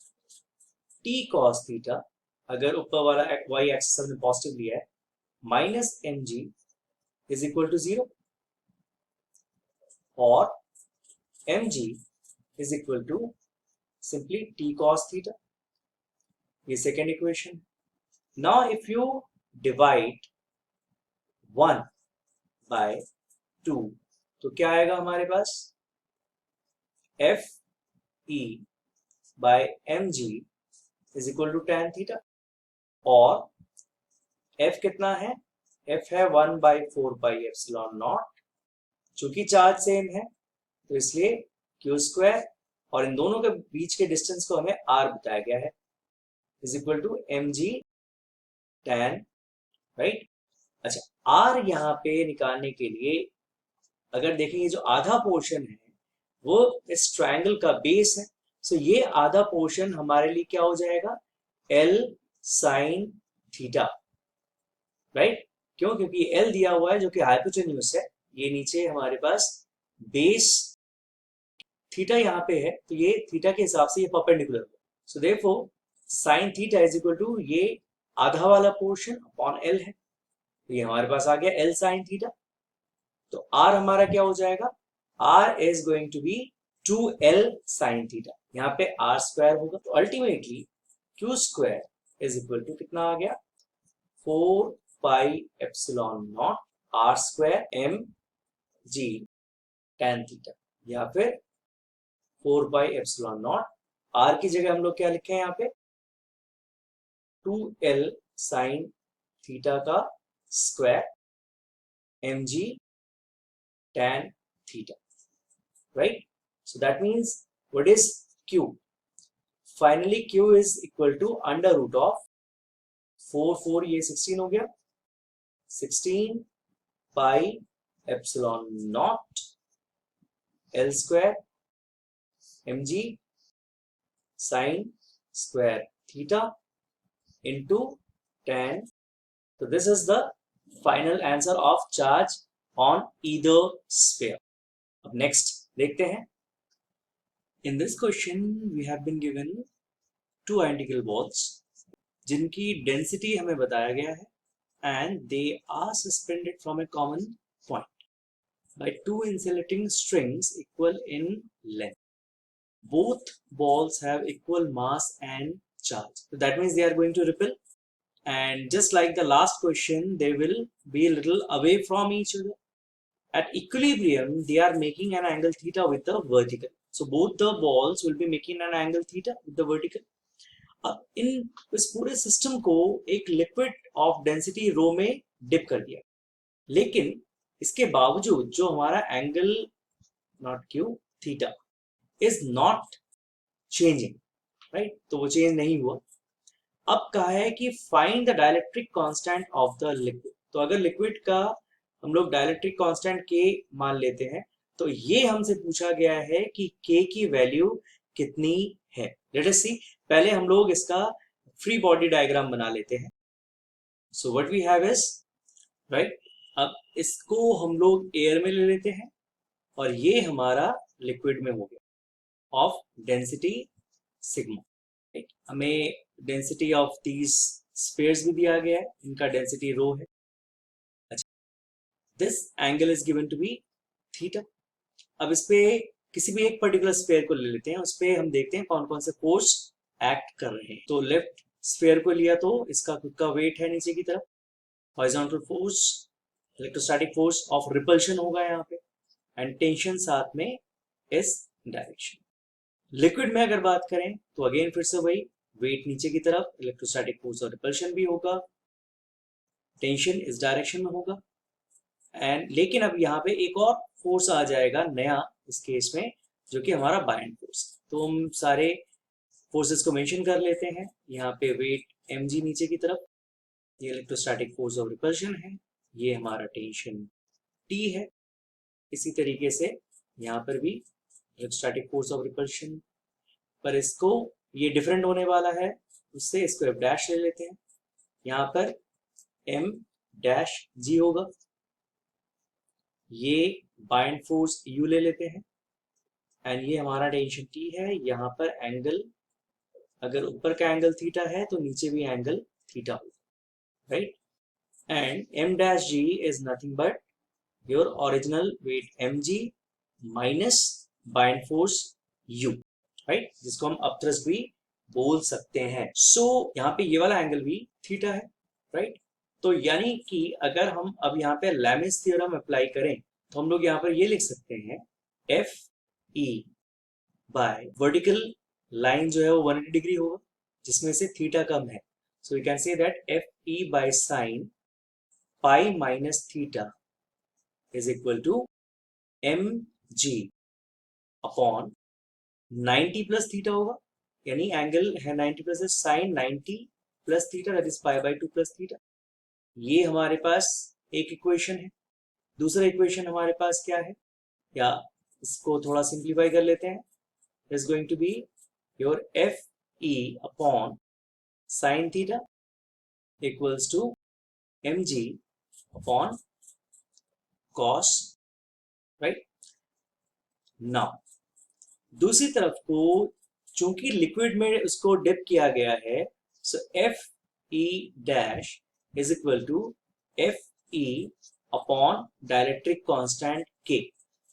t cos theta, अगर ऊपर वाला y-axis हमने positive लिया है, minus mg is equal to 0 और mg is equal to simply t cos theta. ये second equation. Now if you divide 1 by 2 तो क्या आएगा हमारे पास? F E by mg is equal to tan theta और F कितना है? F है 1 by 4 pi epsilon naught. चूंकि चार्ज सेम है तो इसलिए Q स्क्वायर और इन दोनों के बीच के डिस्टेंस को हमें R बताया गया है, is equal to mg tan, right. अच्छा, R यहाँ पे निकालने के लिए अगर देखेंगे जो आधा पोर्शन है वो इस ट्रायंगल का बेस है. सो ये आधा पोर्शन हमारे लिए क्या हो जाएगा? L sin theta, right. क्यों? क्योंकि L दिया हुआ है जो कि हाइपोटेन्यूज है. ये नीचे हमारे पास बेस थीटा यहाँ पे है तो ये थीटा के हिसाब से ये परपेंडिकुलर है. So therefore sin theta is equal to ये आधा वाला पोर्शन अपॉन L है. तो ये हमारे पास आ गया L sin थीटा. तो R हमारा क्या हो जाएगा? R is going to be 2L sin theta. यहाँ पे R स्क्वायर होगा तो ultimately Q square is equal to कितना आ गया? 4 pi epsilon naught R square M G tan theta, या फिर 4 पाई एप्सिलॉन नॉट. R की जगह हम लोग क्या लिखे हैं यहाँ पे? 2L sin थीटा का square mg tan theta, right? So that means what is Q? Finally Q is equal to under root of 4 ये 16 हो गया, 16 pi epsilon naught L square mg sin square theta into tan. So this is the final answer of charge on either sphere. अब next देखते हैं. In this question we have been given two identical balls जिनकी density हमें बताया गया है and they are suspended from a common point by two insulating strings equal in length. Both balls have equal mass and charge. So that means they are going to repel, and just like the last question they will be a little away from each other. At equilibrium they are making an angle theta with the vertical. So both the balls will be making an angle theta with the vertical. अब इस पूरे system को एक liquid of density rho में dip कर दिया, लेकिन इसके बावजूद जो हमारा angle not Q theta is not changing, right. तो वो चेंज नहीं हुआ. अब कहा है कि find the dielectric constant of the liquid. तो अगर लिक्विड का हम लोग डाइलेक्ट्रिक कांस्टेंट के मान लेते हैं तो ये हमसे पूछा गया है कि के की वैल्यू कितनी है. लेट अस सी. पहले हम लोग इसका फ्री बॉडी डायग्राम बना लेते हैं. So what we have is, right, अब इसको हम लोग एयर में ले लेते हैं और ये हमारा लिक्विड में हो गया ऑफ डेंसिटी सिग्मा. हमें डेंसिटी ऑफ दीज स्फीयर्स भी दिया गया है, इनका डेंसिटी रो है. अच्छा, this angle is given to be theta. अब इस पे किसी भी एक पर्टिकुलर स्फीयर को ले लेते हैं, उस पे हम देखते हैं कौन कौन से फोर्स एक्ट कर रहे हैं. तो लेफ्ट स्फीयर को लिया तो इसका खुद का वेट है नीचे की तरफ, horizontal force, electrostatic force of repulsion होगा यहाँ पे, एंड टेंशन साथ में इस डायरेक्शन. लिक्विड में अगर बात करें तो अगेन फिर से वही वेट नीचे की तरफ, इलेक्ट्रोस्टैटिक फोर्स और रिपल्शन भी होगा, टेंशन इस डायरेक्शन में होगा. एंड लेकिन अब यहाँ पे एक और फोर्स आ जाएगा नया इस केस में, जो कि हमारा बाइंड फोर्स. तो हम सारे फोर्सेस को मेंशन कर लेते हैं. यहाँ पे वेट mg नीचे की तरफ, ये इलेक्ट्रोस्टैटिक फोर्स ऑफ रिपल्शन है, ये हमारा टेंशन T है. इसी तरीके से यहाँ पर भी इलेक्ट्रोस्टैटिक फोर्स ऑफ रिपल्शन, पर इसको ये डिफरेंट होने वाला है, उससे इसको एफ डैश ले लेते हैं, यहाँ पर एम डैश जी होगा, ये बाइंड फोर्स यू ले लेते हैं, एंड ये हमारा टेंशन टी है, यहाँ पर एंगल, अगर ऊपर का एंगल थीटा है तो नीचे भी एंगल थीटा होगा, right. And m dash g is nothing but your original weight mg minus bind force u, right, जिसको हम अपथ्रस्ट भी बोल सकते हैं। सो यहाँ पे ये वाला एंगल भी थीटा है, राइट। तो यानी कि अगर हम अब यहाँ पे लैमिस थ्योरम अप्लाई करें तो हम लोग यहाँ पर ये लिख सकते हैं F E bye vertical line जो है वो 180 डिग्री होगा, जिसमें से थीटा कम है, so we can say that F E by sine pi minus theta is equal to M G upon 90 plus theta होगा, यानी एंगल है 90 plus sine 90 plus theta, that is pi by 2 plus theta. ये हमारे पास एक equation है। दूसरा equation हमारे पास क्या है, या इसको थोड़ा सिंप्लीफाई कर लेते हैं, is going to be your F E upon sine theta equals to M G upon cos, right. Now दूसरी तरफ को चूंकि लिक्विड में उसको डिप किया गया है, so F E dash is equal to F E upon dielectric constant के।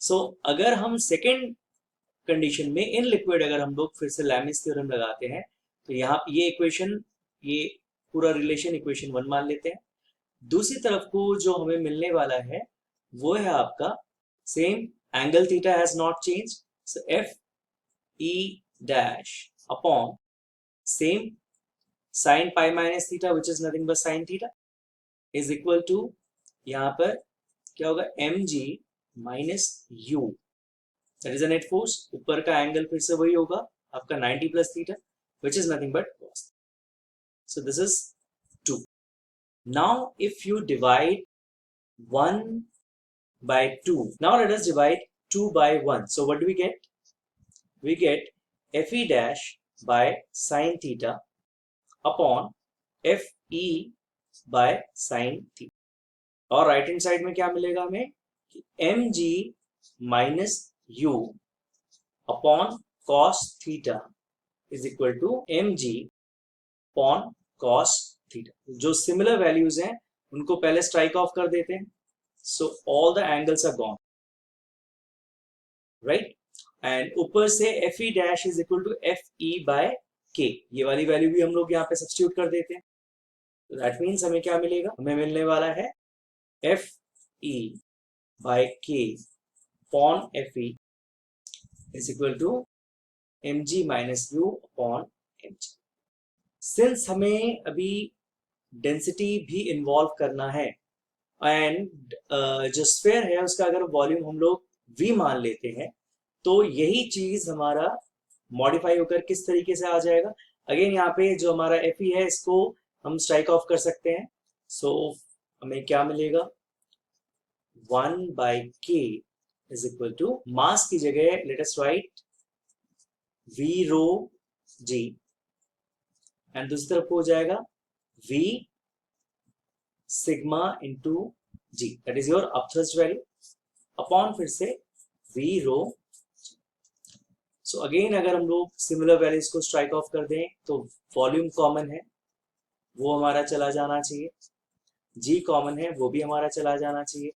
सो अगर हम सेकेंड कंडीशन में इन लिक्विड अगर हम लोग फिर से लैमिस थ्योरम लगाते हैं तो यहाँ ये इक्वेशन, ये पूरा रिलेशन इक्वेशन 1 मान लेते हैं। दूसरी तरफ को जो हमें मिलने वाला है वो है आपका same angle theta has not change, so F E dash upon same sine pi minus theta which is nothing but sine theta is equal to, यहाँ पर क्या होगा, M G minus U, that is a net force, ऊपर का angle फिर से वही होगा आपका 90 plus theta which is nothing but cos, so this is 2. Now if you divide 1 by 2, now let us divide 2 by 1. So what do we get? We get fe dash by sin theta upon fe by sin theta. और right hand side में क्या मिलेगा हमें, mg minus u upon cos theta is equal to mg upon cos थीटा। जो similar values हैं उनको पहले स्ट्राइक ऑफ कर देते हैं, so all the angles are gone, right. And ऊपर से F E dash is equal to F E by K, ये वाली वैल्यू भी हम लोग यहाँ पे सब्स्टिट्यूट कर देते हैं, दैट मीन्स हमें क्या मिलेगा, हमें मिलने वाला है F E by K upon F E is equal to M G minus U upon M G. Since हमें अभी डेंसिटी भी इन्वॉल्व करना है एंड जो स्फीयर है उसका अगर वॉल्यूम हम लोग v मान लेते हैं तो यही चीज हमारा मॉडिफाई होकर किस तरीके से आ जाएगा। अगेन यहाँ पे जो हमारा Fe है इसको हम स्ट्राइक ऑफ कर सकते हैं, सो हमें क्या मिलेगा, 1 by k is equal to, mass की जगह let us write v rho g, and दूसरी तरफ हो जाएगा v sigma into g, that is your upthrust value upon फिर से v रो। सो अगेन अगर हम लोग सिमिलर वैल्यूज को स्ट्राइक ऑफ कर दें तो वॉल्यूम कॉमन है वो हमारा चला जाना चाहिए, g कॉमन है वो भी हमारा चला जाना चाहिए,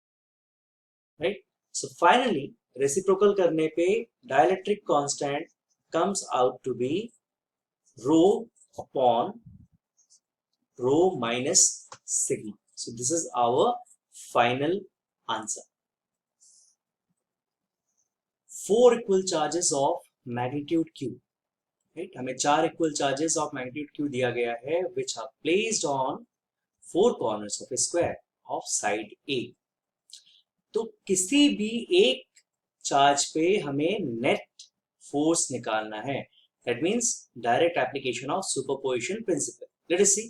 राइट। सो फाइनली रेसिप्रोकल करने पे dielectric constant comes out to be rho upon rho minus sigma. So this is our final answer. 4 equal charges of magnitude q, right? हमें 4 equal charges of magnitude q दिया गया है which are placed on 4 corners of a square of side A. तो किसी भी एक charge पे हमें नेट फोर्स निकालना है, that means direct application of superposition principle. Let us see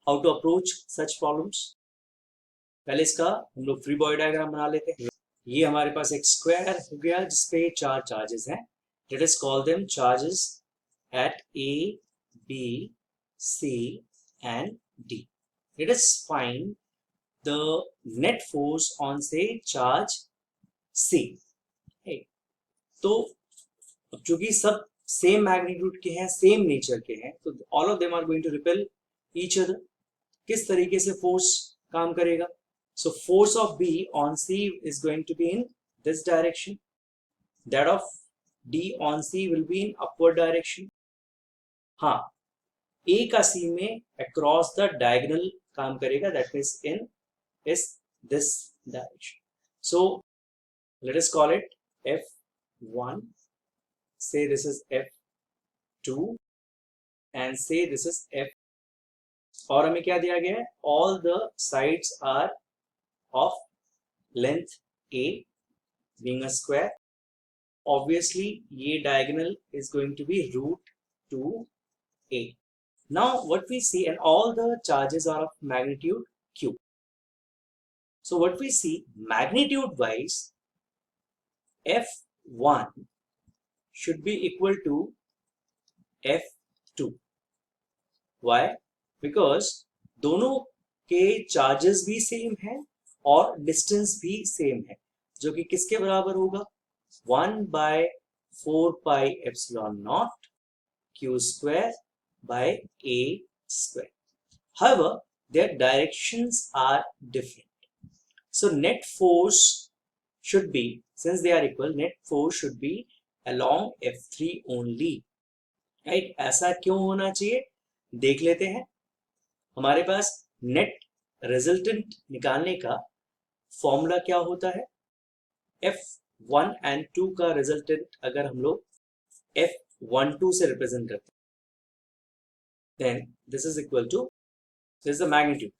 how to approach such problems. पहले इसका हम लोग फ्री बॉडी डायग्राम बना लेते हैं। ये हमारे पास एक स्क्वायर हो गया जिसपे 4 चार्जेस हैं Let us call them charges at A, B, C and D. Let us find the net force on say charge C. Okay. तो अब चूंकि सब सेम मैग्नीट्यूड के हैं, सेम नेचर के हैं, तो all of them are going to repel each other. किस तरीके से फोर्स काम करेगा? So force of B on C is going to be in this direction, that of D on C will be in upward direction. हाँ, A का सी में across the diagonal काम करेगा, that means in is this direction. So let us call it F1, say this is F2 and say this is F. और हमें क्या दिया गया है? All the sides are of length A being a square. Obviously ये diagonal is going to be root 2A. Now what we see, and all the charges are of magnitude Q. So what we see, magnitude wise, F1 should be equal to F2. Why? Because दोनों के charges भी same है और distance भी same है, जो कि किसके बराबर होगा? 1 by 4 pi epsilon naught Q square by A square. However, their directions are different. So net force should be, since they are equal, net force should be along F3 only. Right? ऐसा क्यों होना चाहिए? देख लेते हैं. हमारे पास net resultant निकालने का फॉर्मूला क्या होता है? F1 and 2 का रिजल्टेंट अगर हम लोग F12 से रिप्रेजेंट करते हैं, then this is equal to, this is the magnitude,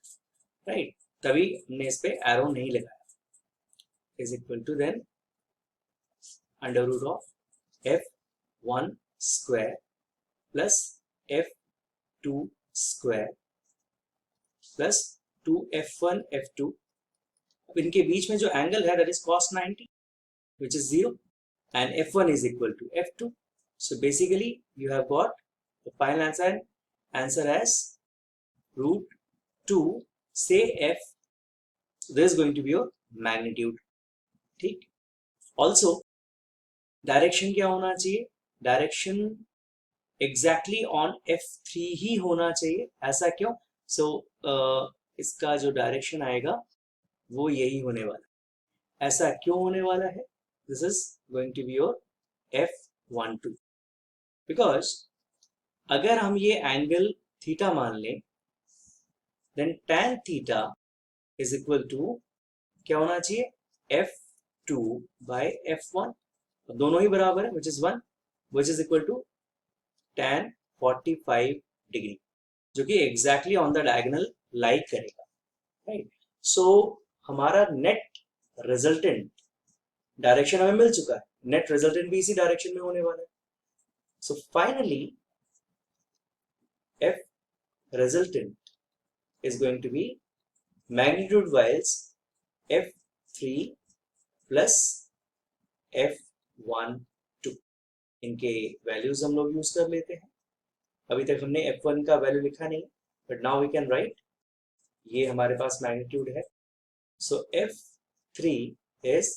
right? तभी हमने इस पे एरो नहीं लगाया. Is equal to then under root of F1 square plus F2 square plus 2F1 F2. अब इनके बीच में जो एंगल है that is cos 90 which is 0 and F1 is equal to F2. So basically you have got the final answer as root 2 say F. So this is going to be your magnitude. ठीक. Also direction क्या होना चाहिए? Direction exactly on F3 ही होना चाहिए. ऐसा क्यों? So इसका जो डायरेक्शन आएगा वो यही होने वाला है. ऐसा क्यों होने वाला है? This is going to be your F12 because अगर हम ये एंगल थीटा मान लें, then tan theta is equal to क्या होना चाहिए? F2 by F1. दोनों ही बराबर है, which is 1, which is equal to tan 45 degree, जो कि exactly on the diagonal lie करेगा. Right? So हमारा नेट रिजल्टेंट डायरेक्शन हमें मिल चुका है, नेट रिजल्टेंट भी इसी डायरेक्शन में होने वाला है. So finally F resultant is going to be magnitude wise F3 plus F12. इनके वैल्यूज हम लोग यूज कर लेते हैं. अभी तक हमने F1 का वैल्यू लिखा नहीं, but now we can write. ये हमारे पास मैग्नीट्यूड है. So F3 is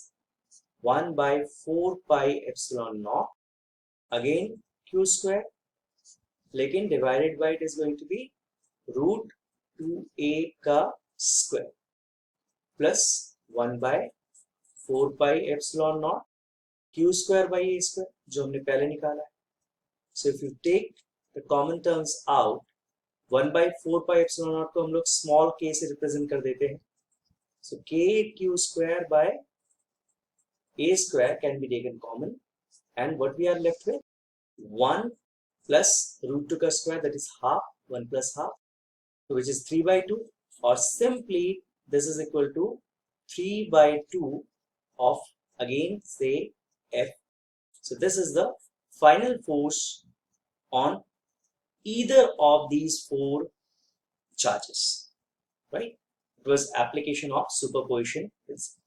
1 by 4 pi epsilon naught again Q square, लेकिन divided by it is going to be root 2A का square plus 1 by 4 pi epsilon naught Q square by A square, जो हमने पहले निकाला है. So if you take the common terms out, 1 by 4 pi epsilon naught को हम लोग small k से रिप्रेजेंट कर देते हैं. सो k Q square by A square can be taken common, and what we are left with 1 plus root 2 ka square, that is half, 1 plus half, which is 3 by 2, or simply this is equal to 3 by 2 of again say F. So this is the final force on either of these four charges, right? It was application of superposition principle.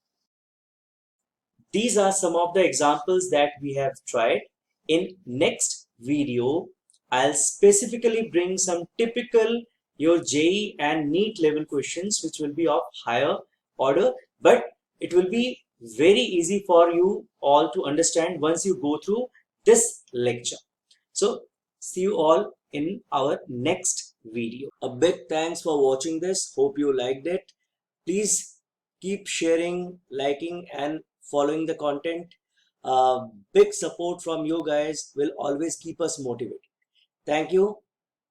These are some of the examples that we have tried. In next video, I'll specifically bring some typical your JEE and NEET level questions which will be of higher order, but it will be very easy for you all to understand once you go through this lecture. So see you all in our next video. A big thanks for watching this. Hope you liked it. Please keep sharing, liking and following the content. Big support from you guys will always keep us motivated. Thank you.